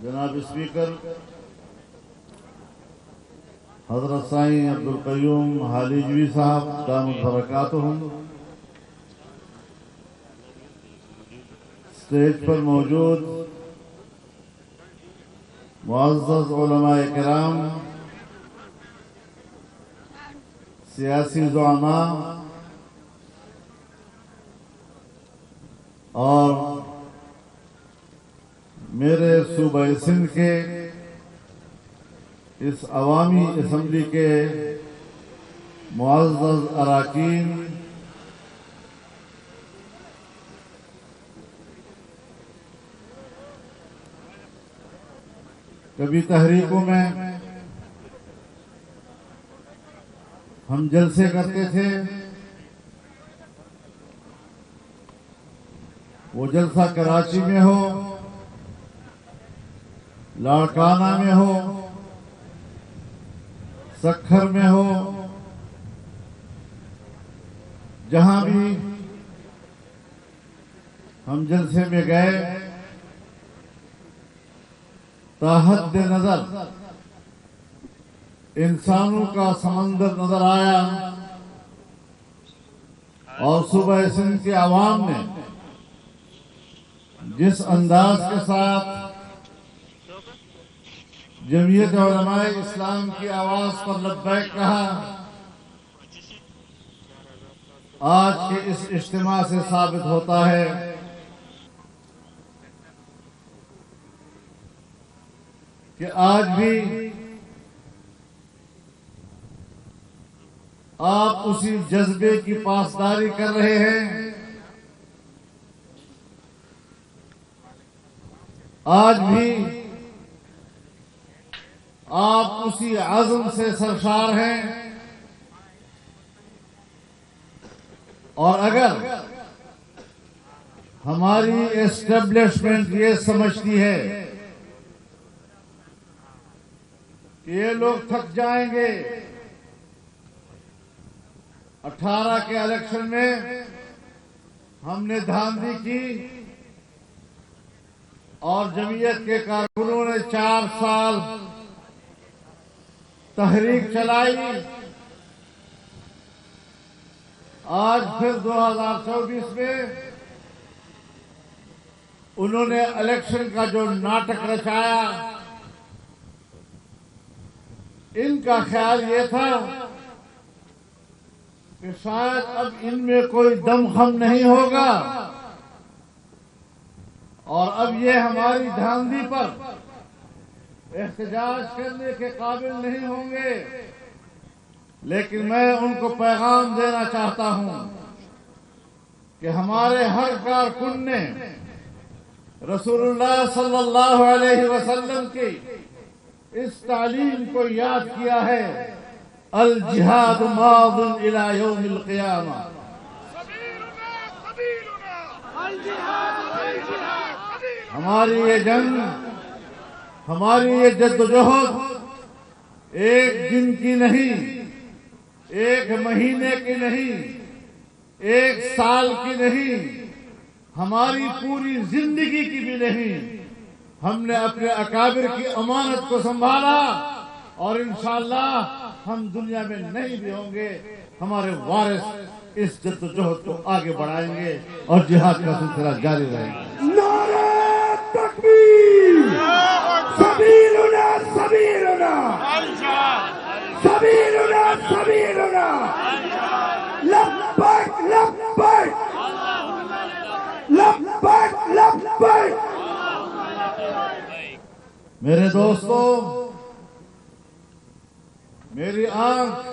جناب اسپیکر حضرت سائیں عبدالقیوم حالیجوی صاحب دامت برکاتہم، اسٹیج پر موجود معزز علماء کرام، سیاسی زعماء اور میرے صوبہ سندھ کے اس عوامی اسمبلی کے معزز اراکین، کبھی تحریکوں میں ہم جلسے کرتے تھے، وہ جلسہ کراچی میں ہو، لاڑکانہ میں ہو، سکھر میں ہو، جہاں بھی ہم جلسے میں گئے، تاحد نظر انسانوں کا سمندر نظر آیا، اور صوبہ سندھ کے عوام نے جس انداز کے ساتھ جمعیت علماء اسلام کی آواز پر لبیک کہا، آج کے اس اجتماع سے ثابت ہوتا ہے کہ آج بھی آپ اسی جذبے کی پاسداری کر رہے ہیں، آج بھی آپ اسی عزم سے سرشار ہیں، اور اگر ہماری اسٹیبلشمنٹ یہ سمجھتی ہے کہ یہ لوگ تھک جائیں گے، 18 کے الیکشن میں ہم نے دھاندلی کی اور جمعیت کے کارکنوں نے 4 سال تحریک چلائی، آج پھر 2024 میں انہوں نے الیکشن کا جو ناٹک رچایا، ان کا خیال یہ تھا کہ شاید اب ان میں کوئی دم خم نہیں ہوگا اور اب یہ ہماری دھاندلی پر احتجاج کرنے کے قابل نہیں ہوں گے، لیکن میں ان کو پیغام دینا چاہتا ہوں کہ ہمارے ہر کارکن نے رسول اللہ صلی اللہ علیہ وسلم کی اس تعلیم کو یاد کیا ہے، الجہاد ماض الی یوم القیامہ، ہماری یہ جنگ، ہماری یہ جدوجہد ایک دن کی نہیں، ایک مہینے کی نہیں، ایک سال کی نہیں، ہماری پوری زندگی کی بھی نہیں۔ ہم نے اپنے اکابر کی امانت کو سنبھالا اور انشاءاللہ ہم دنیا میں نہیں بھی ہوں گے، ہمارے وارث اس جدوجہد کو آگے بڑھائیں گے اور جہاد کا سلسلہ جاری رہے گا۔ نعرہ تکبیر! سبیلنا سبیلنا! سبیلنا سبیلنا! لبیک لبیک! لبیک لبیک! میرے دوستو، میری آنکھ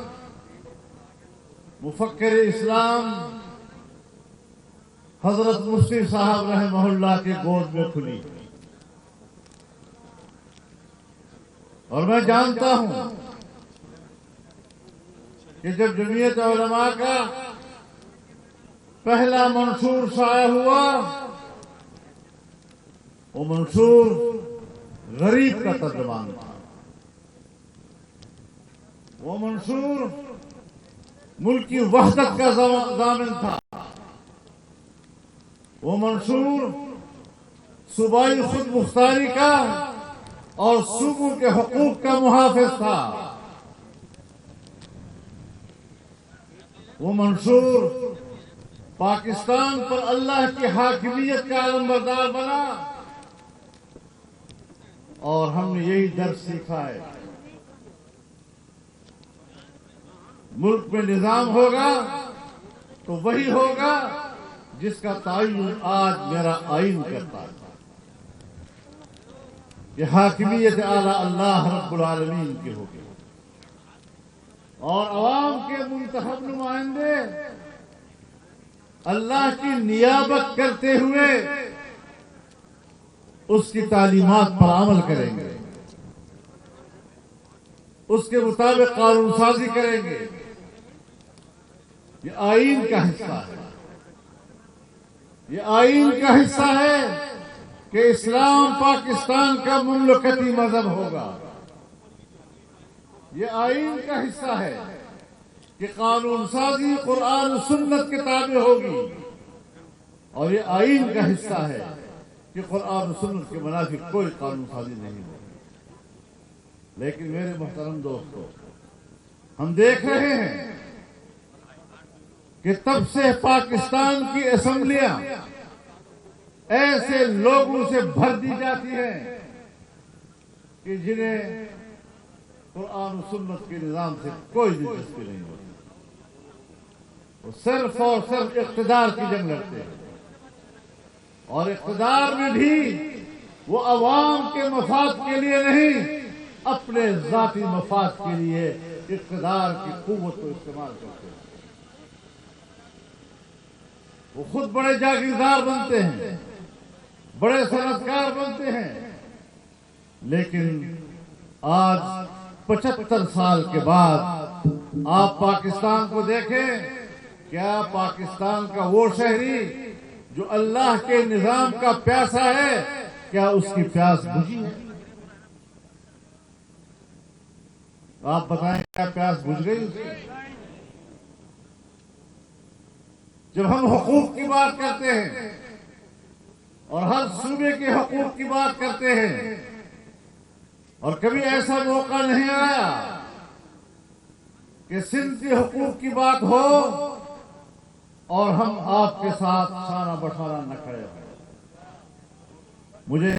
مفکر اسلام حضرت مفتی صاحب رحمہ اللہ کے گود میں کھلی، اور میں جانتا ہوں کہ جب جمعیت علماء کا پہلا منشور شائع ہوا، وہ منشور غریب کا ترجمان تھا، وہ منشور ملک کی وحدت کا ضامن تھا، وہ منشور صوبائی خود مختاری کا اور صوبوں کے حقوق کا محافظ تھا. وہ منصور پاکستان پر اللہ کی حاکمیت کا علمبردار بنا اور ہم نے یہی درس سیکھا ہے. ملک میں نظام ہوگا تو وہی ہوگا جس کا تعین آج میرا آئین کرتا ہے. یہ حاکمیت اعلی اللہ رب العالمین کی ہوگی اور عوام کے منتخب نمائندے اللہ کی نیابت کرتے ہوئے اس کی تعلیمات پر عمل کریں گے, اس کے مطابق قانون سازی کریں گے. یہ آئین کا حصہ ہے. یہ آئین کا حصہ ہے کہ اسلام پاکستان کا مملکتی مذہب ہوگا. یہ آئین کا حصہ ہے کہ قانون سازی قرآن و سنت کے تابع ہوگی اور یہ آئین کا حصہ ہے کہ قرآن و سنت کے منافق کوئی قانون سازی نہیں ہوگی. لیکن میرے محترم دوستو, ہم دیکھ رہے ہیں کہ تب سے پاکستان کی اسمبلیاں ایسے لوگوں سے بھر دی جاتی ہیں کہ جنہیں قرآن و سنت کے نظام سے کوئی دلچسپی نہیں ہوتی. وہ صرف اور صرف اقتدار کی جنگ لڑتے ہیں اور اقتدار میں بھی وہ عوام کے مفاد کے لیے نہیں, اپنے ذاتی مفاد کے لیے اقتدار کی قوت کو استعمال کرتے ہیں. وہ خود بڑے جاگیردار بنتے ہیں, بڑے صنعتکار بنتے ہیں, لیکن آج 75 سال کے بعد آپ پاکستان کو دیکھیں, کیا پاکستان کا وہ شہری جو اللہ کے نظام کا پیاسا ہے, کیا اس کی پیاس بجھی ہے؟ آپ بتائیں, کیا پیاس بجھ گئی؟ جب ہم حقوق کی بات کرتے ہیں اور ہر صوبے کے حقوق کی بات کرتے ہیں, اور کبھی ایسا موقع نہیں آیا کہ سندھ کے حقوق کی بات ہو اور ہم آپ کے ساتھ شانہ بشانہ نہ کھڑے ہوں. مجھے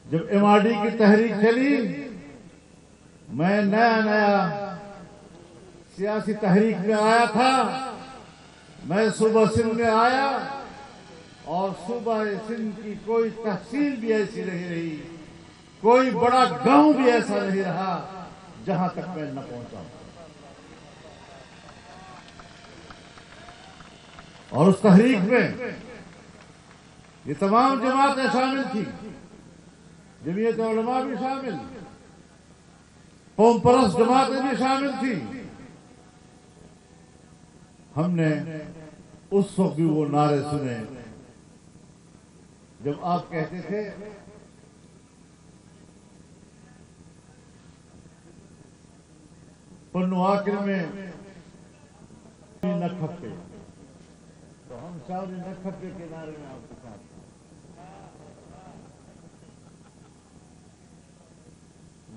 جب MRD کی تحریک چلی, میں نیا سیاسی تحریک میں آیا تھا. میں صوبہ سندھ میں آیا اور صوبہ سندھ کی کوئی تحصیل بھی ایسی نہیں رہی, کوئی بڑا گاؤں بھی ایسا نہیں رہا جہاں تک میں نہ پہنچا. اور اس تحریک میں یہ تمام جماعتیں شامل تھیں, جمعیت علماء بھی شامل, قوم پرست جماعتیں بھی شامل تھیں. ہم نے اس وقت بھی وہ نعرے سنے جب آپ کہتے تھے پنو آخر میں نہ کھپے, تو ہم چاوری نہ کھپے کے نعرے میں آپ کے ساتھ.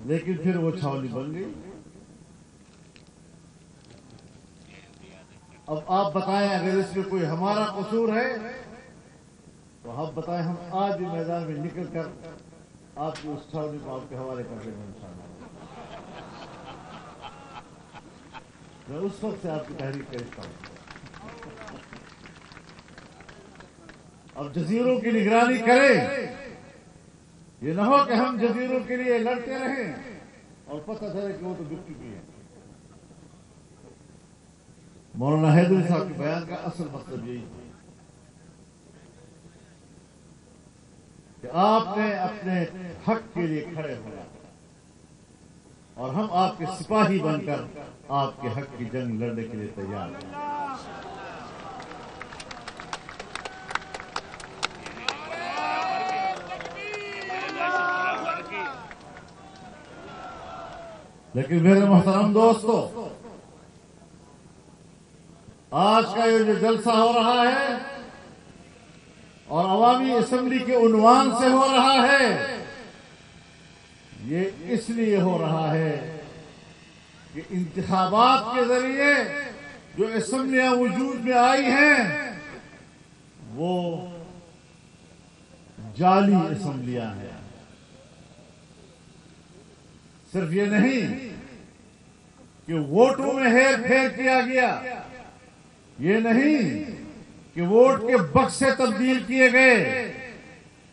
لیکن پھر وہ چھاولی بن گئی. اب آپ بتائیں, اگر اس میں کوئی ہمارا قصور ہے تو آپ بتائیں, ہم آج بھی میدان میں نکل کر آپ کی اس چھاولی کو آپ کے حوالے کر دیں گے انشاءاللہ. میں اس وقت سے آپ کی تحریک کرتا ہوں. اب جزیروں کی نگرانی کریں, یہ نہ ہو کہ ہم جزیروں کے لیے لڑتے رہیں اور پتہ چلے کہ وہ تو بک چکی ہے. مولانا حیدری صاحب کے بیان کا اصل مطلب یہی تھا کہ آپ نے اپنے حق کے لیے کھڑے ہونا اور ہم آپ کے سپاہی بن کر آپ کے حق کی جنگ لڑنے کے لیے تیار ہیں. لیکن میرے محترم دوستو, آج کا یہ جو جلسہ ہو رہا ہے اور عوامی اسمبلی کے عنوان سے ہو رہا ہے, یہ اس لیے ہو رہا ہے کہ انتخابات کے ذریعے جو اسمبلیاں وجود میں آئی ہیں وہ جعلی اسمبلیاں ہیں. صرف یہ نہیں کہ ووٹوں میں ہیر پھیر کیا گیا، یہ نہیں کہ ووٹ کے بکسے تبدیل کیے گئے،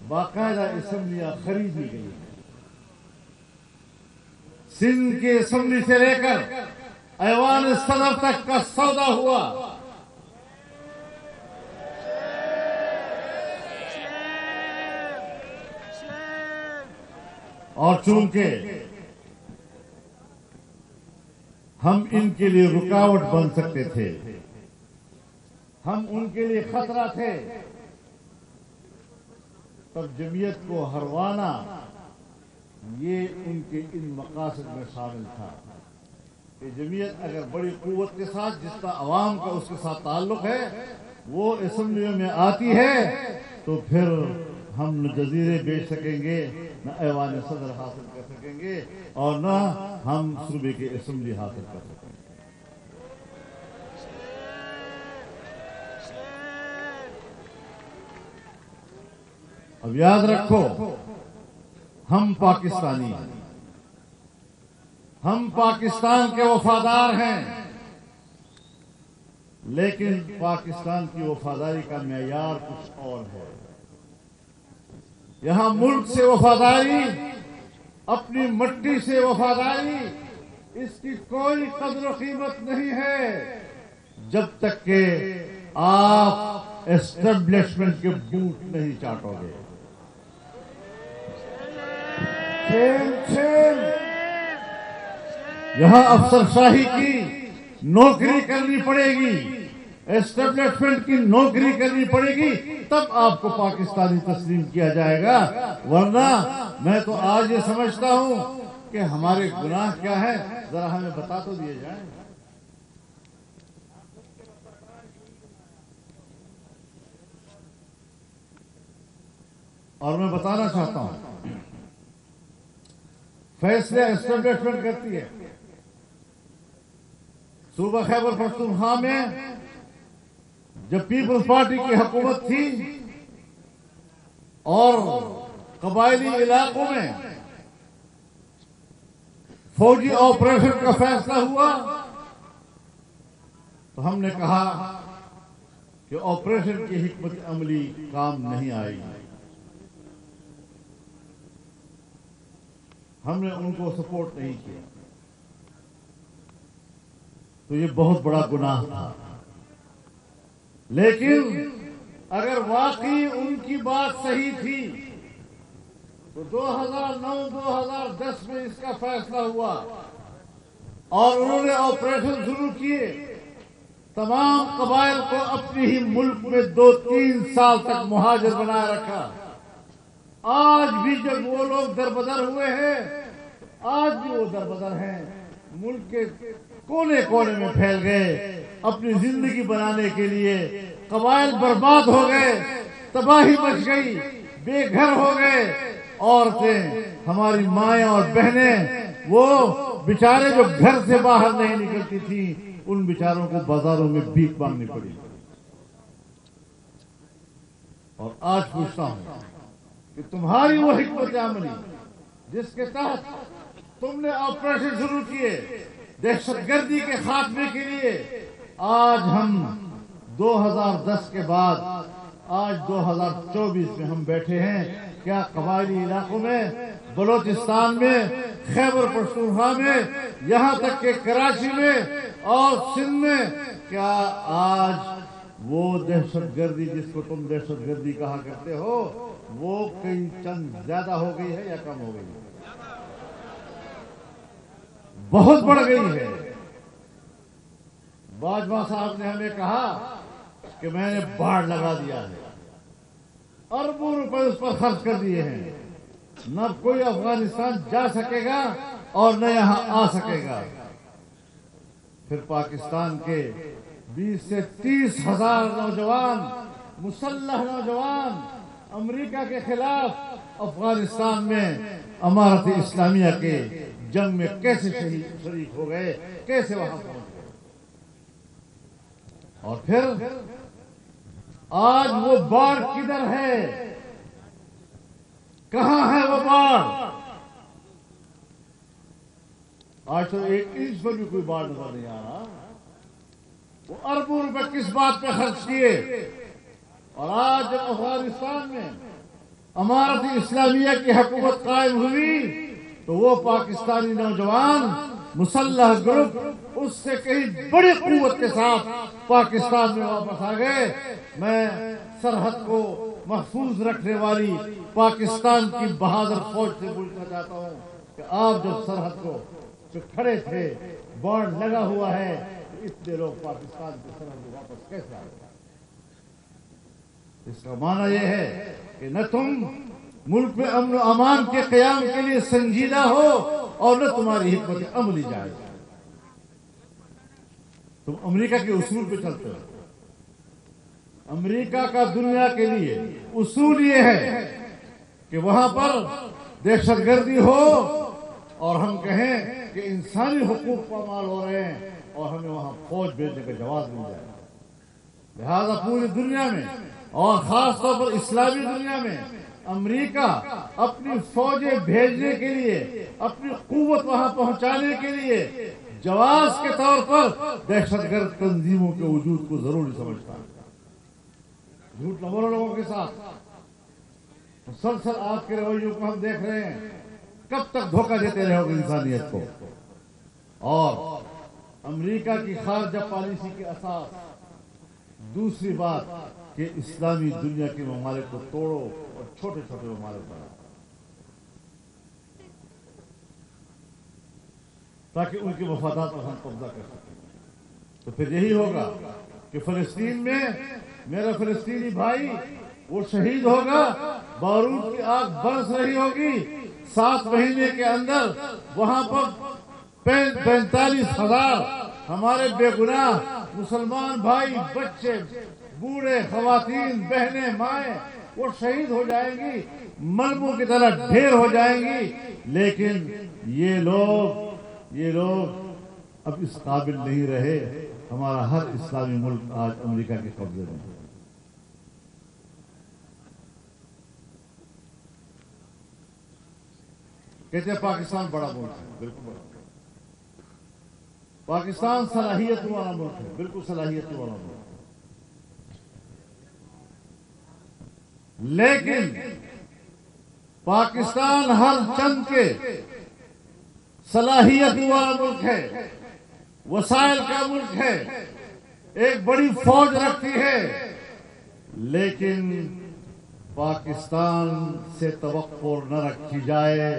باقاعدہ اسمبلیاں خریدی گئی. سندھ کی اسمبلی سے لے کر ایوان صدر تک کا سودا ہوا. اور چونکہ ہم ان کے لیے رکاوٹ بن سکتے تھے، ہم ان کے لیے خطرہ تھے، تب جمعیت کو ہروانا یہ ان کے ان مقاصد میں شامل تھا کہ جمعیت اگر بڑی قوت کے ساتھ، جس کا عوام کا اس کے ساتھ تعلق ہے، وہ اسمبلیوں میں آتی ہے تو پھر ہم نہ جزیرے بیچ سکیں گے، نہ ایوان صدر حاصل کر سکیں گے، اور نہ ہم صوبے کی اسمبلی حاصل کر سکیں گے. اب یاد رکھو، ہم پاکستانی ہیں، ہم پاکستان کے وفادار ہیں، لیکن پاکستان کی وفاداری کا معیار کچھ اور ہے. یہاں ملک سے وفاداری، اپنی مٹی سے وفاداری، اس کی کوئی قدر و قیمت نہیں ہے جب تک کہ آپ اسٹیبلشمنٹ کے بوٹ نہیں چاٹو گے. یہاں افسر شاہی کی نوکری کرنی پڑے گی، اسٹیبلشمنٹ کی نوکری کرنی پڑے گی، تب آپ کو پاکستانی تسلیم کیا جائے گا. ورنہ میں تو آج یہ سمجھتا ہوں کہ ہمارے گناہ کیا ہے، ذرا ہمیں بتا تو دیے جائیں. اور میں بتانا چاہتا ہوں، فیصلے اسٹیبلشمنٹ کرتی ہے. صوبہ خیبر پختونخوا میں جب پیپلز پارٹی کی حکومت تھی اور قبائلی علاقوں میں فوجی آپریشن کا فیصلہ ہوا تو ہم نے کہا کہ آپریشن کی حکمت عملی کام نہیں آئی. ہم نے ان کو سپورٹ نہیں کیا، تو یہ بہت بڑا گناہ تھا. لیکن اگر واقعی ان کی بات صحیح تھی تو 2009-2010 میں اس کا فیصلہ ہوا اور انہوں نے آپریشن شروع کیے. تمام قبائل کو اپنی ہی ملک میں 2-3 سال تک مہاجر بنائے رکھا. آج بھی جب وہ لوگ دربدر ہوئے ہیں، آج بھی وہ دربدر ہیں، ملک کے کونے کونے میں پھیل گئے اپنی زندگی بنانے کے لیے. قبائل برباد ہو گئے، تباہی مچ گئی، بے گھر ہو گئے. عورتیں، ہماری مائیں اور بہنیں، وہ بیچارے جو گھر سے باہر نہیں نکلتی تھیں، ان بیچاروں کو بازاروں میں بھیک مانگنی پڑی. اور آج پوچھتا ہوں کہ تمہاری وہ حکمت عملی جس کے تحت تم نے آپریشن شروع کیے دہشت گردی کے خاتمے کے لیے، آج ہم 2010 کے بعد آج 2024 میں ہم بیٹھے ہیں، کیا قبائلی علاقوں میں، بلوچستان میں، خیبر پختونخوا میں، یہاں تک کہ کراچی میں اور سندھ میں، کیا آج وہ دہشت گردی جس کو تم دہشت گردی کہا کرتے ہو وہ کئی چند زیادہ ہو گئی ہے یا کم ہو گئی ہے؟ بہت بڑھ گئی ہے. باجوہ صاحب نے ہمیں کہا کہ میں نے باڑ لگا دیا ہے، اربوں روپے اس پر خرچ کر دیے ہیں، نہ کوئی افغانستان جا سکے گا اور نہ یہاں آ سکے گا. پھر پاکستان کے 20 سے 30 ہزار نوجوان، مسلح نوجوان، امریکہ کے خلاف افغانستان میں امارت اسلامیہ کے جنگ میں کیسے شریک ہو گئے، کیسے وہاں پہنچ گئے، اور پھر آج وہ باڑ کدھر ہے، کہاں ہے وہ باڑ؟ آج تو 1 انچ پر بھی کوئی باڑ نظر نہیں آ رہا۔ وہ اربوں روپے کس بات پہ خرچ کیے، اور آج جب افغانستان میں امارت اسلامیہ کی حکومت قائم ہوئی تو وہ پاکستانی نوجوان مسلح گروپ اس سے کہیں بڑی قوت کے ساتھ پاکستان میں واپس آ گئے۔ میں سرحد کو محفوظ رکھنے والی پاکستان کی بہادر فوج سے پوچھنا چاہتا ہوں کہ آپ جب سرحد کو جو کھڑے تھے، باڑ لگا ہوا ہے، تو اتنے لوگ پاکستان کی سرحد میں واپس کیسے آ گئے؟ اس کا معنی یہ ہے کہ نہ تم ملک میں امن و امان کے قیام کے لیے سنجیدہ ہو اور نہ تمہاری حکمت عملی جائے۔ تم امریکہ کے اصول پہ چلتے ہو۔ امریکہ کا دنیا کے لیے اصول یہ ہے کہ وہاں پر دہشت گردی ہو اور ہم کہیں کہ انسانی حقوق پامال ہو رہے ہیں اور ہمیں وہاں فوج بھیجنے کا جواز مل جائے۔ لہذا پوری دنیا میں اور خاص طور پر اسلامی دنیا میں امریکہ اپنی فوجیں بھیجنے کے لیے، اپنی قوت وہاں پہنچانے کے لیے جواز کے طور پر دہشت گرد تنظیموں کے وجود کو ضروری سمجھتا ہے۔ جھوٹ نہ بولو لوگوں کے ساتھ۔ مسلسل آپ کے رویوں کو ہم دیکھ رہے ہیں، کب تک دھوکہ دیتے رہو گے انسانیت کو؟ اور امریکہ کی خارجہ پالیسی کے اساس دوسری بات کہ اسلامی دنیا کے ممالک کو توڑو اور چھوٹے چھوٹے ممالک بناؤ تاکہ ان کے مفادات پر ہم قبضہ کر سکیں۔ تو پھر یہی ہوگا کہ فلسطین میں میرا فلسطینی بھائی وہ شہید ہوگا، بارود کی آگ برس رہی ہوگی، 7 مہینے کے اندر وہاں پر 45,000 ہمارے بے گناہ مسلمان بھائی، بچے، بوڑھے، خواتین، بہنیں، مائیں وہ شہید ہو جائیں گی، ملبوں کی طرح ڈھیر ہو جائیں گی۔ لیکن یہ لوگ اب اس قابل نہیں رہے۔ ہمارا ہر اسلامی ملک آج امریکہ کے قبضے میں ہے۔ کہتے ہیں پاکستان بڑا ملک ہے، بالکل بڑا۔ پاکستان صلاحیت والا ملک ہے، بالکل صلاحیت والا ملک ہے، لیکن پاکستان ہر چند کے صلاحیت والا ملک ہے، وسائل کا ملک ہے، ایک بڑی فوج رکھتی ہے، لیکن پاکستان سے توقع نہ رکھی جائے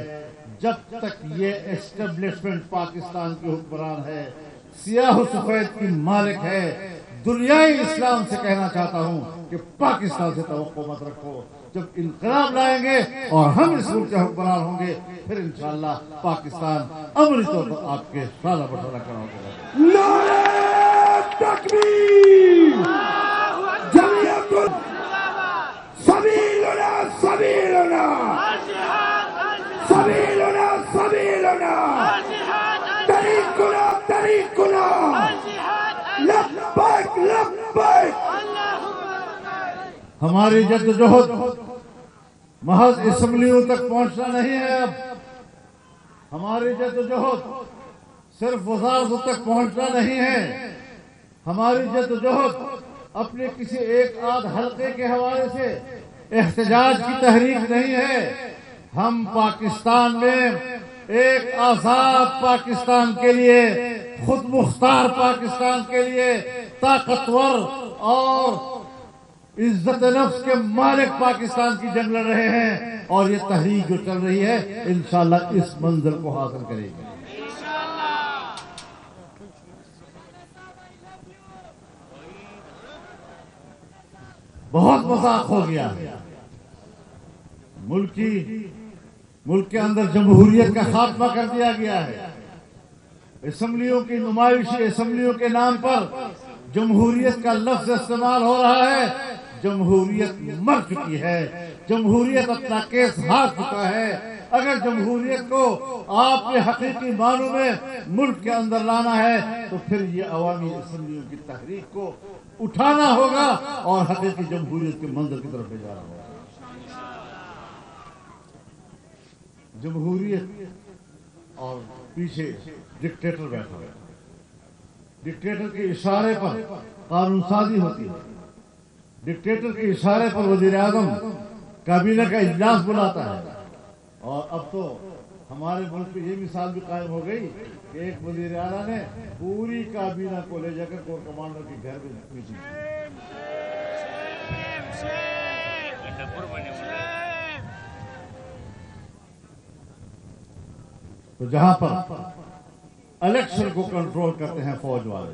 جب تک یہ اسٹیبلشمنٹ پاکستان کی حکمران ہے، سیاہ و سفید کی مالک ہے۔ دنیائی اسلام سے کہنا چاہتا ہوں کہ پاکستان سے توقع مت رکھو۔ جب انقلاب لائیں گے اور ہم اس ملک کے حکمران ہوں گے، پھر انشاءاللہ پاکستان عملی طور پر آپ کے سالہ بٹورا کرا ہوگا۔ نعرہ تکبیر! جمعیت سبیلنا سبیلنا سبیلنا سبیلنا طریقنا طریقنا لبیک لبیک۔ ہماری جدوجہد محض اسمبلیوں تک پہنچنا نہیں ہے، اب ہماری جدوجہد صرف وزارتوں تک پہنچنا نہیں ہے، ہماری جدوجہد اپنے کسی ایک آدھ حلقے کے حوالے سے احتجاج کی تحریک نہیں ہے۔ ہم پاکستان میں ایک آزاد پاکستان کے لیے، خود مختار پاکستان کے لیے، طاقتور اور عزت نفس کے مالک پاکستان کی جنگ لڑ رہے ہیں، اور یہ تحریک جو چل رہی ہے انشاءاللہ اس منزل کو حاصل کرے گی۔ بہت مذاق ہو گیا، ملک کے اندر جمہوریت کا خاتمہ کر دیا گیا ہے، اسمبلیوں کی نمائشی، اسمبلیوں کے نام پر جمہوریت کا لفظ استعمال ہو رہا ہے، جمہوریت مر چکی ہے، جمہوریت اپنا کیس ہار چکا ہے۔ اگر جمہوریت کو آپ کے حقیقی معنوں میں ملک کے اندر لانا ہے تو پھر یہ عوامی اسمبلیوں کی تحریک کو اٹھانا ہوگا اور حقیقی جمہوریت کے منظر کی طرف لے جانا ہوگا۔ جمہوریت اور پیچھے ڈکٹیٹر بیٹھا ہے، ڈکٹیٹر کے اشارے پر قانون سازی ہوتی ہے، ڈکٹیٹر کے اشارے پر وزیر اعظم کابینہ کا اجلاس بلاتا ہے۔ اور اب تو ہمارے ملک میں یہ مثال بھی قائم ہو گئی کہ ایک وزیر اعلیٰ نے پوری کابینہ کو لے جا کر کور کمانڈر کے گھر میں میٹنگ کی۔ تو جہاں پر الیکشن کو کنٹرول کرتے ہیں فوج والے،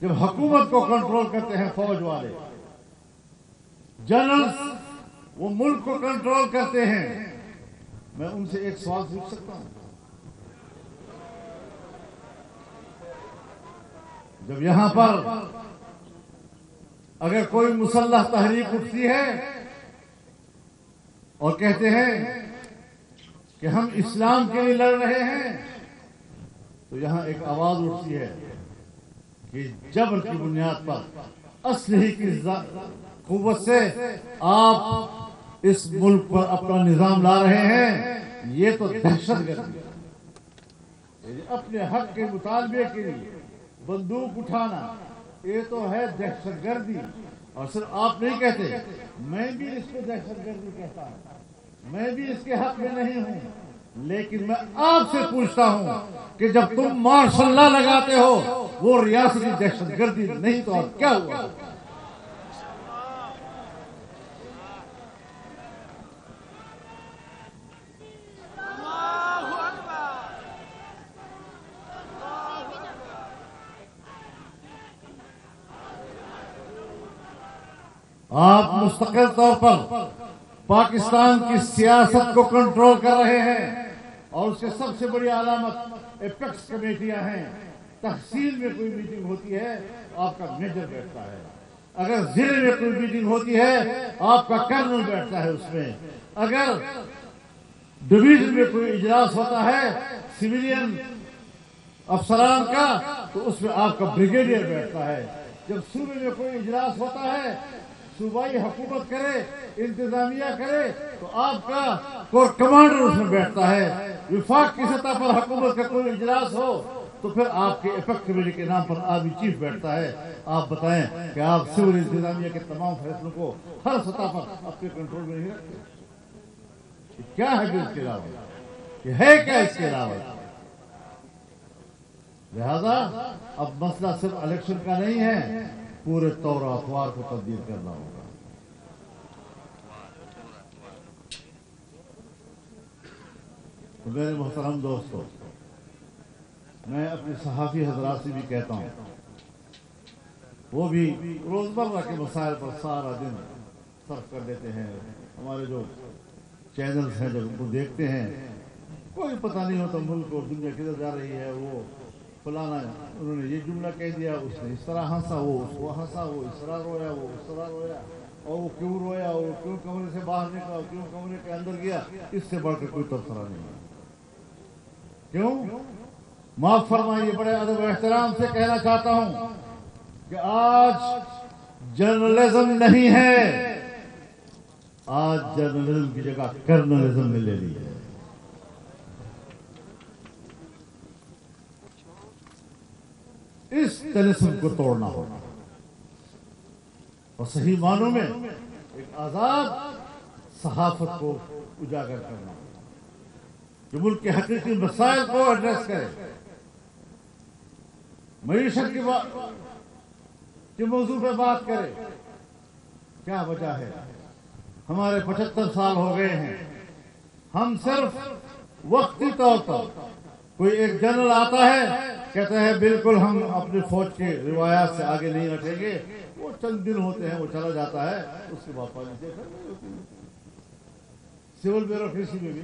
جب حکومت کو کنٹرول کرتے ہیں فوج والے، جنرلز وہ ملک کو کنٹرول کرتے ہیں، میں ان سے ایک سوال پوچھ سکتا ہوں؟ جب یہاں پر اگر کوئی مسلح تحریک اٹھتی ہے اور کہتے ہیں کہ ہم اسلام کے لیے لڑ رہے ہیں، تو یہاں ایک آواز اٹھتی ہے کہ جبر کی بنیاد پر اسلحے کی قوت سے آپ اس ملک پر اپنا نظام لا رہے ہیں، یہ تو دہشت گردی ہے۔ اپنے حق کے مطالبے کے لیے بندوق اٹھانا یہ تو ہے دہشت گردی۔ اور صرف آپ نہیں کہتے، میں بھی اس کو دہشت گردی کہتا ہوں، میں بھی اس کے حق میں نہیں ہوں، لیکن میں آپ سے پوچھتا ہوں کہ جب تم مارشل لا لگاتے ہو وہ ریاستی دہشت گردی نہیں تو اور کیا ہوا؟ آپ مستقل طور پر پاکستان کی سیاست کو کنٹرول کر رہے ہیں اور اس کے سب سے بڑی علامت ایپیکس کمیٹیاں ہیں۔ تحصیل میں کوئی میٹنگ ہوتی ہے آپ کا میجر بیٹھتا ہے، اگر ضلع میں کوئی میٹنگ ہوتی ہے آپ کا کرنل بیٹھتا ہے اس میں، اگر ڈویژن میں کوئی اجلاس ہوتا ہے سویلین افسران کا تو اس میں آپ کا بریگیڈیئر بیٹھتا ہے، جب صوبے میں کوئی اجلاس ہوتا ہے صوبائی حکومت کرے انتظامیہ کرے تو آپ کا کور کمانڈر اس میں بیٹھتا ہے، وفاق کی سطح پر حکومت کا کوئی اجلاس ہو تو پھر آپ کے ایپیکس کمیٹی کے نام پر آرمی چیف بیٹھتا ہے۔ آپ بتائیں کہ آپ سول انتظامیہ کے تمام فیصلوں کو ہر سطح پر اپنے کنٹرول میں نہیں رکھتے؟ کیا ہے اس کے علاوہ؟ یہ ہے کیا اس کے علاوہ؟ لہذا اب مسئلہ صرف الیکشن کا نہیں ہے، پورے طور و اطوار کو تبدیل کرنا ہوگا۔ تو میرے محترم دوستو، میں اپنے صحافی حضرات سے بھی کہتا ہوں، وہ بھی روزمرہ کے مسائل پر سارا دن صرف کر دیتے ہیں۔ ہمارے جو چینلز ہیں جب ان کو دیکھتے ہیں کوئی پتہ نہیں ہوتا ملک اور دنیا کدھر جا رہی ہے، وہ فلانا انہوں نے یہ جملہ کہہ دیا، اس نے اس طرح ہنسا، وہ اس کو ہنسا، وہ اس طرح رویا، وہ اس طرح رویا، اور وہ کیوں رویا، وہ کیوں کمرے سے باہر نکلا، کیوں کمرے کے اندر گیا، اس سے بڑھ کر کوئی تبصرہ نہیں ہے۔ کیوں؟ معاف فرمائیے، بڑے ادب و احترام سے کہنا چاہتا ہوں کہ آج جرنلزم نہیں ہے، آج جرنلزم کی جگہ کرنلزم نے لے لی ہے۔ اس طلسم کو توڑنا ہوگا اور صحیح معنوں میں ایک آزاد صحافت کو اجاگر کرنا ہوگا جو ملک کے حقیقی مسائل کو ایڈریس کرے۔ معیشت کے موضوع پہ بات کرے۔ کیا وجہ ہے؟ ہمارے 75 سال ہو گئے ہیں، ہم صرف وقتی طور پر کوئی ایک جنرل آتا ہے کہتا ہے بالکل ہم اپنی فوج کے روایات سے آگے نہیں رکھیں گے، وہ چند دن ہوتے ہیں وہ چلا جاتا ہے، اس کے بعد پالیسی ہوتی ہے۔ سول بیوروکریسی میں بھی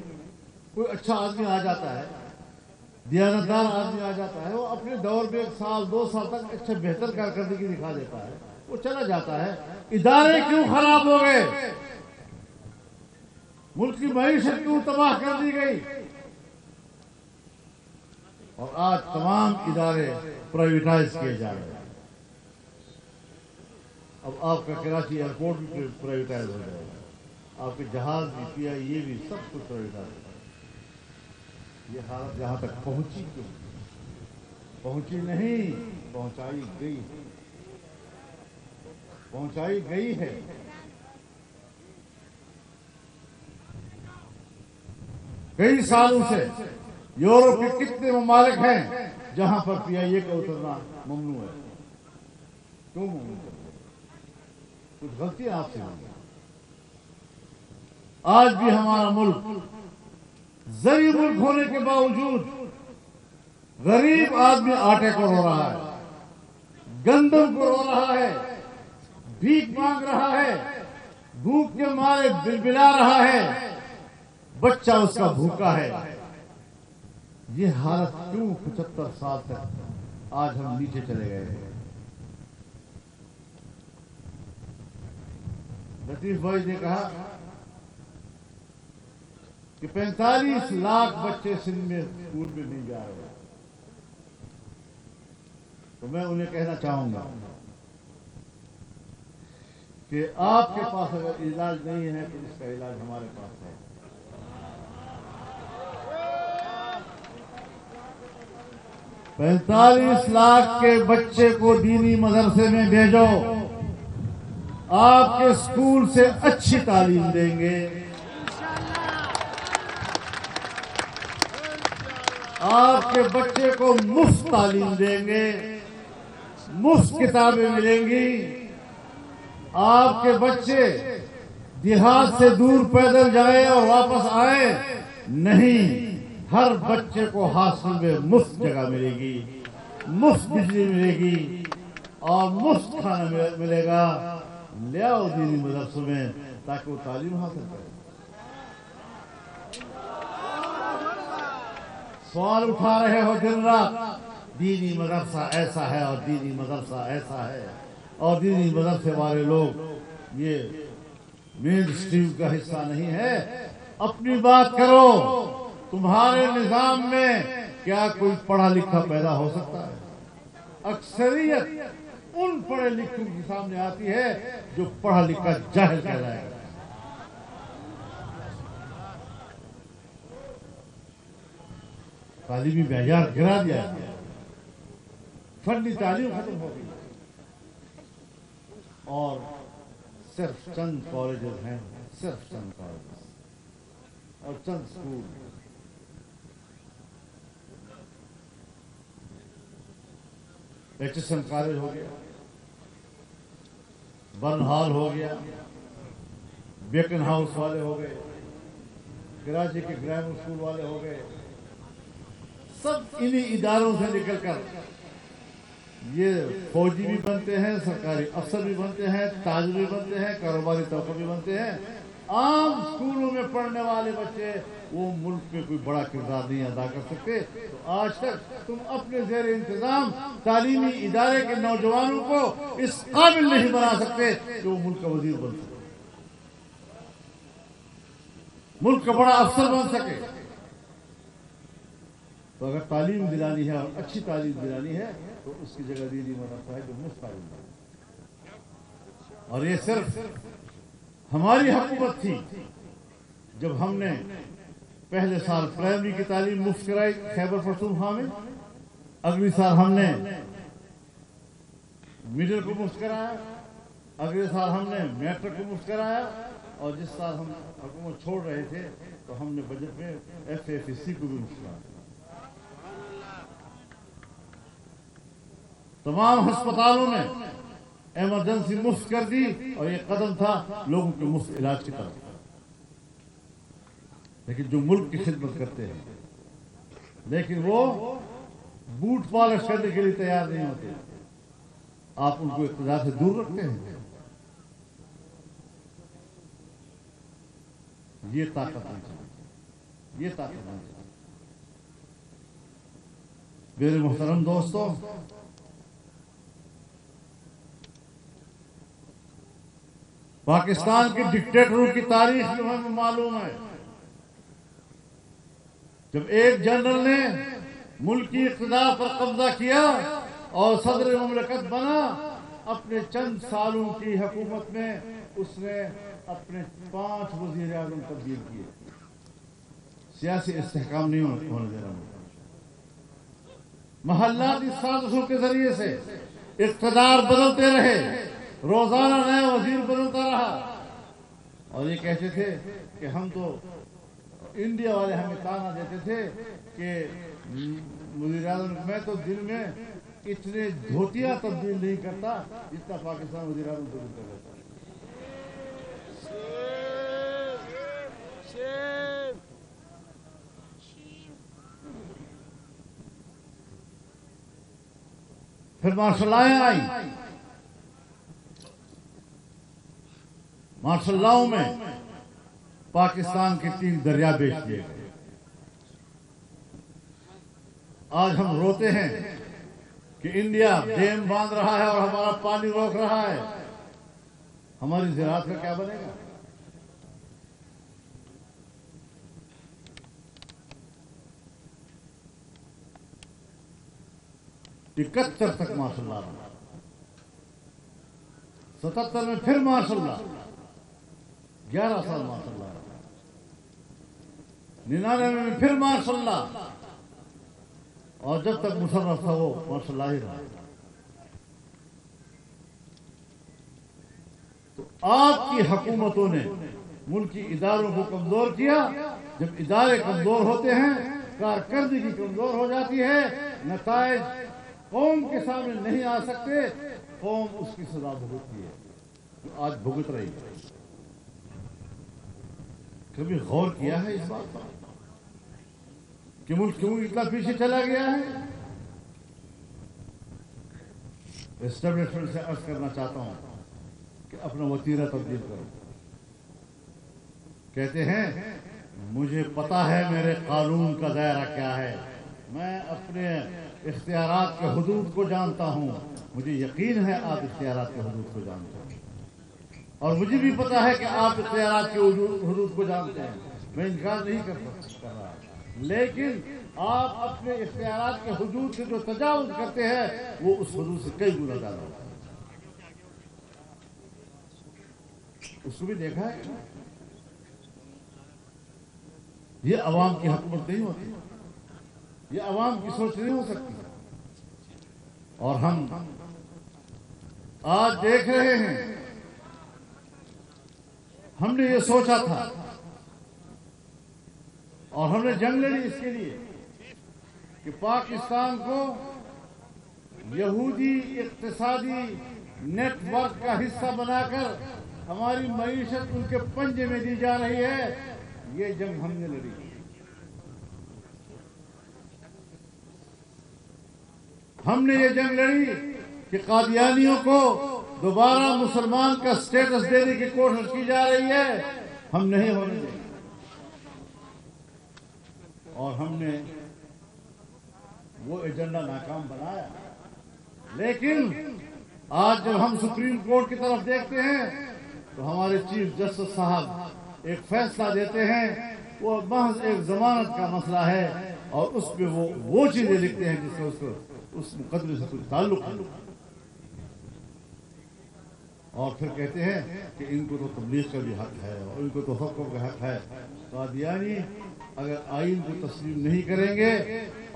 کوئی اچھا آدمی آ جاتا ہے، دیانتدار آدمی آ جاتا ہے، وہ اپنے دور میں 1 سال 2 سال تک اچھا بہتر کارکردگی دکھا دیتا ہے، وہ چلا جاتا ہے. ادارے کیوں خراب ہو گئے؟ ملک کی معیشت کیوں تباہ کر دی گئی؟ اور آج تمام ادارے پرائیویٹائز کیے جا رہے ہیں. اب آپ کا کراچی ایئرپورٹ بھی پرائیویٹائز ہو جائے گا، آپ کے جہاز بھی، پی آئی یہ بھی، سب کچھ پرائیویٹائز ہو جائے گا. یہ حالت جہاں تک پہنچی کیوں؟ پہنچی نہیں، پہنچائی گئی، پہنچائی گئی ہے. کئی سالوں سے یورپ کے کتنے ممالک ہیں جہاں پر پی آئی اے کا اترنا ممنوع ہے. کیوں ممنوع ہے؟ کچھ غلطیاں آپ سے ہوئی. آج بھی ہمارا ملک زرعی ملک ہونے کے باوجود غریب آدمی آٹے کو رو رہا ہے، گندم کو رو رہا ہے، بھیک مانگ رہا ہے، بھوک کے مارے بلبلا رہا ہے، بچہ اس کا بھوکا ہے. یہ حالت کیوں 75 سال تک آج ہم نیچے چلے گئے ہیں؟ لطیف بھائی نے کہا کہ 45 لاکھ بچے سندھ میں اسکول میں نہیں جا رہے. تو میں انہیں کہنا چاہوں گا کہ آپ کے پاس اگر علاج نہیں ہے تو اس کا علاج ہمارے پاس ہے. 45 لاکھ کے بچے کو دینی مدرسے میں بھیجو، آپ کے اسکول سے اچھی تعلیم دیں گے، آپ کے بچے کو مفت تعلیم دیں گے، مفت کتابیں ملیں گی. آپ کے بچے دیہات سے دور پیدل جائے اور واپس آئے نہیں، ہر بچے کو ہاسٹل میں مفت جگہ ملے گی، مفت بجلی ملے گی اور مفت کھانا ملے گا. لے آؤ دینی مدرسوں میں تاکہ وہ تعلیم حاصل کرے. سوال اٹھا رہے ہو دن رات، دینی مدرسہ ایسا ہے اور دینی مدرسہ ایسا ہے، اور دینی مدرسے والے لوگ یہ مین اسٹریم کا حصہ نہیں ہے. اپنی بات کرو. تمہارے نظام میں کیا کوئی پڑھا لکھا پیدا ہو سکتا ہے؟ اکثریت ان پڑھے لکھوں کے سامنے آتی ہے جو پڑھا لکھا جاہل کہلائے گا. تعلیمی معیار گرا دیا گیا، فنی تعلیم ختم ہو گئی اور صرف چند کالجز ہیں، صرف چند کالجز اور چند school. H S M college ہو گیا، برن ہال ہو گیا، بیکن ہاؤس والے ہو گئے، کراچی کے گرامر اسکول والے ہو گئے. سب انہی اداروں سے نکل کر یہ فوجی بھی بنتے ہیں، سرکاری افسر بھی بنتے ہیں، تاجر بھی بنتے ہیں، کاروباری طبقہ بھی بنتے ہیں. عام اسکولوں میں پڑھنے والے بچے وہ ملک میں کوئی بڑا کردار نہیں ادا کر سکتے. تو آج تک تم اپنے زیر انتظام تعلیمی ادارے کے نوجوانوں کو اس قابل نہیں بنا سکتے کہ وہ ملک کا وزیر بن سکے، ملک کا بڑا افسر بن سکے. تو اگر تعلیم دلانی ہے اور اچھی تعلیم دلانی ہے تو اس کی جگہ دینی مدرسہ ہے جو مفت تعلیم ہے. اور یہ صرف ہماری حکومت تھی جب ہم نے پہلے سال پرائمری کی تعلیم مفت کرائی خیبر پختونخوا میں، اگلی سال ہم نے میڈل کو مفت کرایا، اگلے سال ہم نے میٹرک کو مفت کرایا، اور جس سال ہم حکومت چھوڑ رہے تھے تو ہم نے بجٹ میں FFSC کو بھی مفت کرایا. تمام ہسپتالوں میں ایمرجنسی مفت کر دی، اور یہ قدم تھا لوگوں کے مفت علاج کی طرف. لیکن جو ملک کی خدمت کرتے ہیں لیکن وہ بوٹ پالش کرنے کے لیے تیار نہیں ہوتے، آپ ان کو اقتدار سے دور رکھتے ہیں. یہ طاقت نہیں چاہیے، یہ طاقت نہیں چاہیے. میرے محترم دوستو، پاکستان کے ڈکٹیٹروں کی تاریخ جو ہمیں معلوم ہے، جب ایک جنرل نے ملکی اقتدار پر قبضہ کیا اور صدر مملکت بنا، اپنے چند سالوں کی حکومت میں اس نے اپنے 5 وزیر اعظم تبدیل کیے. سیاسی استحکام نہیں ہونے دے رہا. محلاتی سازشوں کے ذریعے سے اقتدار بدلتے رہے، روزانہ نیا وزیر بدلتا رہا، اور یہ کہتے تھے کہ ہم تو انڈیا والے ہمیں تانا دیتے تھے کہ وزیر اعظم میں تو دن میں اتنے دھوتیاں تبدیل نہیں کرتا جتنا پاکستان وزیر اعظم تبدیل کر دیتا. پھر مارشل آئی. مارشل لاؤ میں پاکستان کے 3 دریا بیچ دیے گئے. آج ہم روتے ہیں کہ انڈیا ڈیم باندھ رہا ہے اور ہمارا پانی روک رہا ہے. ہماری زراعت کا کیا بنے گا؟ 71 تک ماشاء اللہ، 77 میں پھر ماشاء اللہ، 11 سال ماشاء اللہ، 99 میں پھر ماشاء اللہ، اور جب تک مشرف تھا وہ ماشاء اللہ ہی رہا. تو آپ کی حکومتوں نے ملکی اداروں کو کمزور کیا. جب ادارے کمزور ہوتے ہیں، کارکردگی کمزور ہو جاتی ہے، نتائج قوم کے سامنے نہیں آ سکتے، قوم اس کی سزا بھگتتی ہے، جو آج بھگت رہی ہے. کبھی غور کیا ہے اس بات پر کہ ملک کیوں اتنا پیچھے چلا گیا ہے؟ اسٹیبلشمنٹ سے عرض کرنا چاہتا ہوں کہ اپنا وتیرہ تبدیل کرو. کہتے ہیں مجھے پتا ہے میرے قانون کا دائرہ کیا ہے، میں اپنے اختیارات کے حدود کو جانتا ہوں. مجھے یقین ہے آپ اختیارات کے حدود کو جانتے ہیں، اور مجھے بھی پتا ہے کہ آپ اختیارات کے حدود کو جانتے ہیں. میں انکار نہیں کر رہا، لیکن آپ اپنے اختیارات کے حدود سے جو تجاوز کرتے ہیں وہ اس حدود سے کئی گنا زیادہ ہوتا ہے. اس کو بھی دیکھا ہے. یہ عوام کی حکومت نہیں ہوتی، یہ عوام کی سوچ نہیں ہو سکتی. اور ہم آج دیکھ رہے ہیں، ہم نے یہ سوچا تھا اور ہم نے جنگ لڑی اس کے لیے کہ پاکستان کو یہودی اقتصادی نیٹ ورک کا حصہ بنا کر ہماری معیشت ان کے پنجے میں دی جا رہی ہے. یہ جنگ ہم نے لڑی. ہم نے یہ جنگ لڑی کہ قادیانیوں کو دوبارہ مسلمان کا سٹیٹس دینے کی کوشش کی جا رہی ہے، ہم نہیں ہونے دیں. اور ہم نے وہ ایجنڈا ناکام بنایا. لیکن آج جب ہم سپریم کورٹ کی طرف دیکھتے ہیں تو ہمارے چیف جسٹس صاحب ایک فیصلہ دیتے ہیں، وہ محض ایک ضمانت کا مسئلہ ہے، اور اس پہ وہ چیزیں لکھتے ہیں جس سے اس مقدمے سے کچھ تعلق ہے. اور پھر کہتے ہیں کہ ان کو تو تبلیغ کا بھی حق ہے اور ان کو تو حقوق کا حق ہے. قادیانی اگر آئین کو تسلیم نہیں کریں گے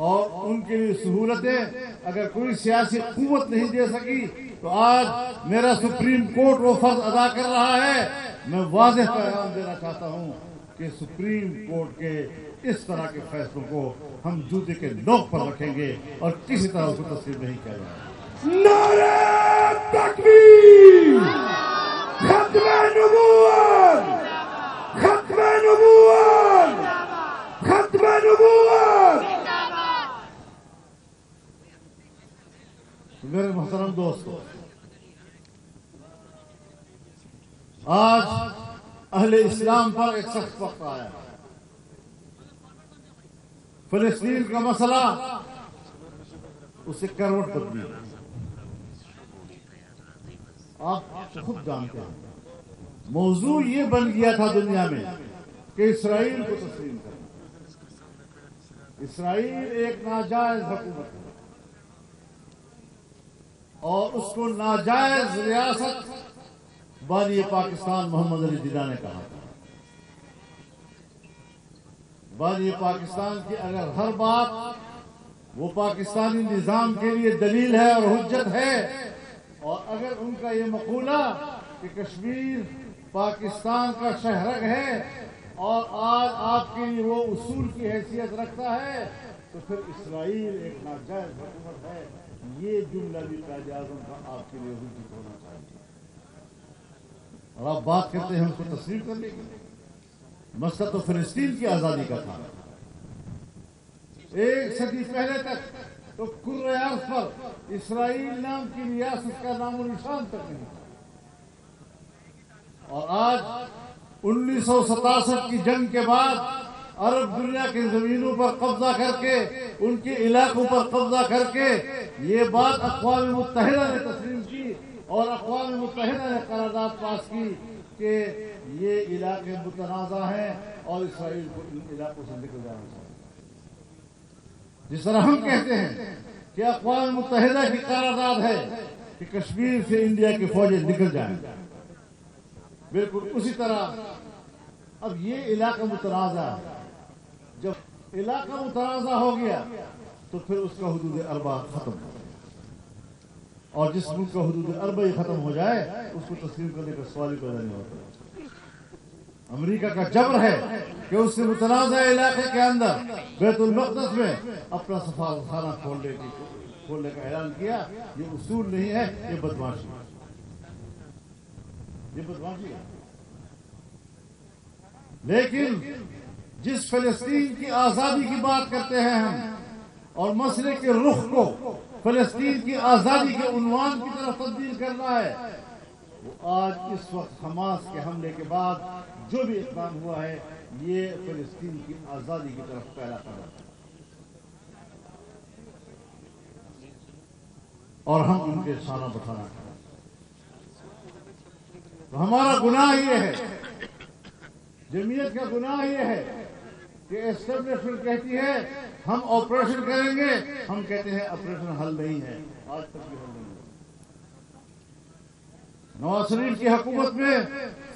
اور ان کے لیے سہولتیں اگر کوئی سیاسی قوت نہیں دے سکی تو آج میرا سپریم کورٹ وہ فرض ادا کر رہا ہے. میں واضح پیغام دینا چاہتا ہوں کہ سپریم کورٹ کے اس طرح کے فیصلوں کو ہم جوتے کے نوک پر رکھیں گے اور کسی طرح اس کو تسلیم نہیں کیا جائے گا. نعرہ تکبیر! ختم نبوت! ختم نبوت! ختم نبوت! میرے محترم دوستو، آج اہل اسلام پر ایک سخت وقت آیا. فلسطین کا مسئلہ اسے کروٹ بدلی. آپ خود جانتے ہیں موضوع یہ بن گیا تھا دنیا میں کہ اسرائیل کو تسلیم کرنا. اسرائیل ایک ناجائز حکومت ہے اور اس کو ناجائز ریاست بانی پاکستان محمد علی جناح نے کہا تھا. بانی پاکستان کی اگر ہر بات وہ پاکستانی نظام کے لیے دلیل ہے اور حجت ہے، اور اگر ان کا یہ مقولہ کہ کشمیر پاکستان کا شہرگ ہے اور آج آپ کے لیے وہ اصول کی حیثیت رکھتا ہے، تو پھر اسرائیل ایک ناجائز حکومت ہے. یہ جملہ بھی قائد اعظم کا آپ کے لیے حجت ہونا چاہیے. اور آپ بات کرتے ہیں ہم کو تسلیم کر لیں گے. مسئلہ تو فلسطین کی آزادی کا تھا. ایک صدی پہلے تک تو کرۂ ارض پر اسرائیل نام کی ریاست کا نام و نشان تک نہیں تھا. اور آج 1967 کی جنگ کے بعد عرب دنیا کی زمینوں پر قبضہ کر کے، ان کے علاقوں پر قبضہ کر کے یہ بات اقوام متحدہ نے تسلیم کی اور اقوام متحدہ نے قرارداد پاس کی کہ یہ علاقے متنازع ہیں اور اسرائیل کو ان علاقوں سے نکل جانا چاہیے. جس طرح ہم کہتے ہیں کہ اقوام متحدہ کی قرارداد ہے کہ کشمیر سے انڈیا کی فوجیں نکل جائیں، بالکل اسی طرح اب یہ علاقہ متنازع ہے. جب علاقہ متنازع ہو گیا تو پھر اس کا حدود اربع ختم ہو گیا، اور جس ملک کا حدود اربع ہی ختم ہو جائے اس کو تسلیم کرنے کا سوال ہی پیدا نہیں ہوتا. امریکہ کا جبر ہے کہ اس سے متنازع علاقے کے اندر بیت المقدس میں اپنا سفارتخانہ کھولنے کا اعلان کیا. یہ اصول نہیں ہے، یہ بدمعاشی ہے. یہ بدمعاشی ہے. لیکن جس فلسطین کی آزادی کی بات کرتے ہیں ہم، اور مسئلے کے رخ کو فلسطین کی آزادی کے عنوان کی طرف تبدیل کرنا ہے، وہ آج اس وقت حماس کے حملے کے بعد جو بھی اقدام ہوا ہے یہ فلسطین کی آزادی کی طرف پہلا قدم ہے. اور ہم ان کے شانہ بٹھانا چاہتے ہیں. تو ہمارا گناہ یہ ہے، جمعیت کا گناہ یہ ہے کہ اسٹیبلشمنٹ کہتی ہے ہم آپریشن کریں گے، ہم کہتے ہیں آپریشن حل نہیں ہے. آج تک بھی حل نہیں ہے. نواز شریف کی حکومت میں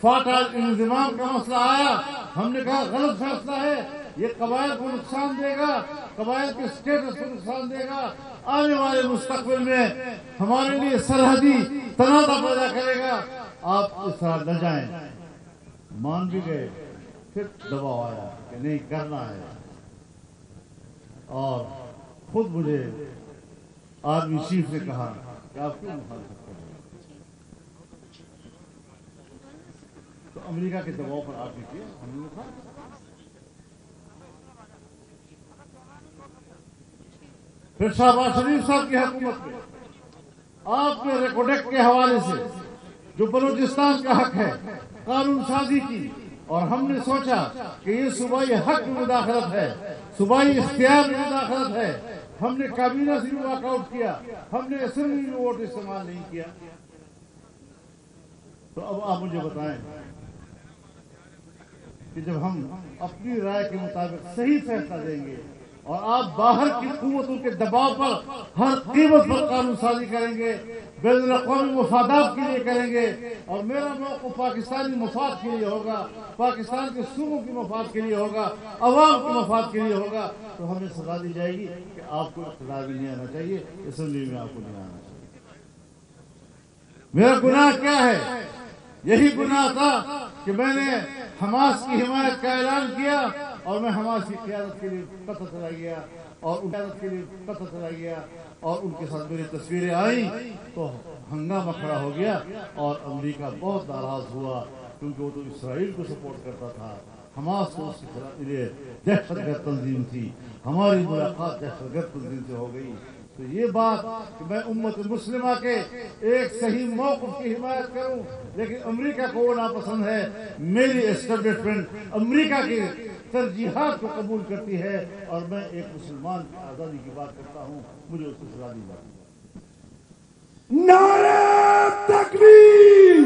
فاٹا انضمام کا مسئلہ آیا، ہم نے کہا غلط فیصلہ ہے، یہ قبائل کو نقصان دے گا، قبائل کے اسٹیٹس کو نقصان دے گا، آنے والے مستقبل میں ہمارے لیے سرحدی تنازع پیدا کرے گا، آپ اس طرح نہ جائیں. مان بھی گئے. پھر دباؤ آیا کہ نہیں کرنا ہے، اور خود مجھے آرمی چیف نے کہا کہ آپ کیوں مخالفت کر رہے ہیں. تو امریکہ کے دباؤ پر آپ نے کیا، ہم نے کہا. پھر شہباز شریف صاحب کی حکومت میں آپ نے ریکوڈیکٹ کے حوالے سے جو بلوچستان کا حق ہے قانون سازی کی، اور ہم نے سوچا کہ یہ صوبائی حق میں مداخلت ہے، صوبائی اختیار میں مداخلت ہے. ہم نے کابینہ سے بھی واک آؤٹ کیا، ہم نے اسمبلی میں ووٹ استعمال نہیں کیا. تو اب آپ مجھے بتائیں کہ جب ہم اپنی رائے کے مطابق صحیح فیصلہ دیں گے اور آپ باہر کی قوتوں کے دباؤ پر ہر قیمت پر قانون سازی کریں گے، بین الاقوامی مفادات کے لیے کریں گے، اور میرا موقف پاکستانی مفاد کے لیے ہوگا، پاکستان کے صوبوں کے مفاد کے لیے ہوگا، عوام کے مفاد کے لیے ہوگا، تو ہمیں سزا دی جائے گی کہ آپ کو اقتدار بھی نہیں آنا چاہیے، اسمبلی میں آپ کو نہیں آنا چاہیے. میرا گناہ کیا ہے؟ یہی گناہ تھا کہ میں نے حماس کی حمایت کا اعلان کیا اور میں حماس کی قیادت کے لیے قطر چلا گیا اور ان کے ساتھ میری تصویریں آئیں تو ہنگامہ کھڑا ہو گیا اور امریکہ بہت ناراض ہوا کیونکہ وہ تو اسرائیل کو سپورٹ کرتا تھا. حماس کو اس کے لیے دہشت گرد تنظیم تھی. ہماری ملاقات دہشت گرد تنظیم سے ہو گئی. تو یہ بات کہ میں امت مسلمہ کے ایک صحیح موقف کی حمایت کروں، لیکن امریکہ کو وہ ناپسند ہے. میری اسٹیبلشمنٹ امریکہ کی ترجیحات کو قبول کرتی ہے اور میں ایک مسلمان کی آزادی کی بات کرتا ہوں، مجھے اس کو سزا دی جاتی ہے. نعرہ تکبیر!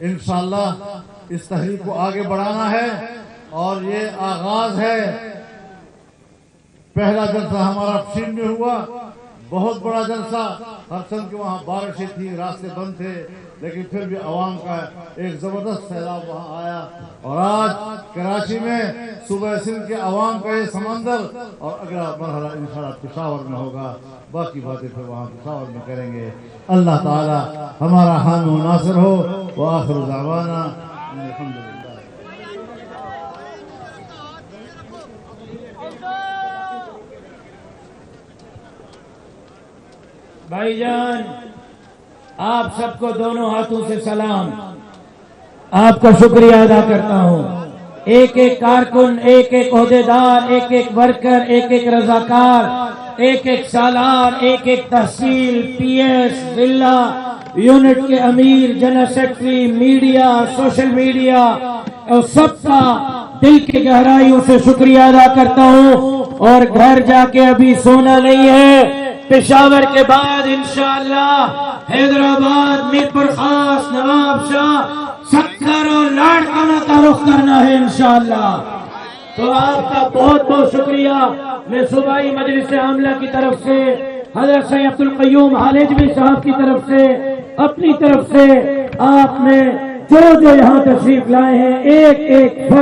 انشاءاللہ اس تحریک کو آگے بڑھانا ہے، اور یہ آغاز ہے۔ پہلا جلسہ ہمارا فشین میں ہوا، بہت بڑا جلسہ، ہر چند کے وہاں بارشیں تھی، راستے بند تھے، لیکن پھر بھی عوام کا ایک زبردست سیلاب وہاں آیا، اور آج کراچی میں صوبہ سندھ کے عوام کا یہ سمندر، اور اگلا مرحلہ انشاءاللہ پشاور میں ہوگا، باقی باتیں پھر وہاں پشاور میں کریں گے۔ اللہ تعالی ہمارا حامی و ناصر ہو، وآخر دعوانا الحمدللہ۔ بھائی جان، آپ سب کو دونوں ہاتھوں سے سلام، آپ کا شکریہ ادا کرتا ہوں۔ ایک ایک کارکن، ایک ایک عہدیدار، ایک ایک ورکر، ایک ایک رضاکار، ایک ایک سالار، ایک ایک تحصیل، پی ایس، ضلع یونٹ کے امیر، general secretary, media, social media, اور سب کا دل کی گہرائیوں سے شکریہ ادا کرتا ہوں۔ اور گھر جا کے ابھی سونا نہیں ہے، پشاور کے بعد انشاءاللہ حیدرآباد، میرپور خاص، نواب شاہ، سکھر اور لاڑکانہ کا رخ کرنا ہے انشاءاللہ۔ تو آپ کا بہت بہت شکریہ۔ میں صوبائی مجلس عاملہ کی طرف سے، حضرت سید عبدالقیوم حالجوی صاحب کی طرف سے، اپنی طرف سے، آپ نے جو یہاں تشریف لائے ہیں، ایک ایک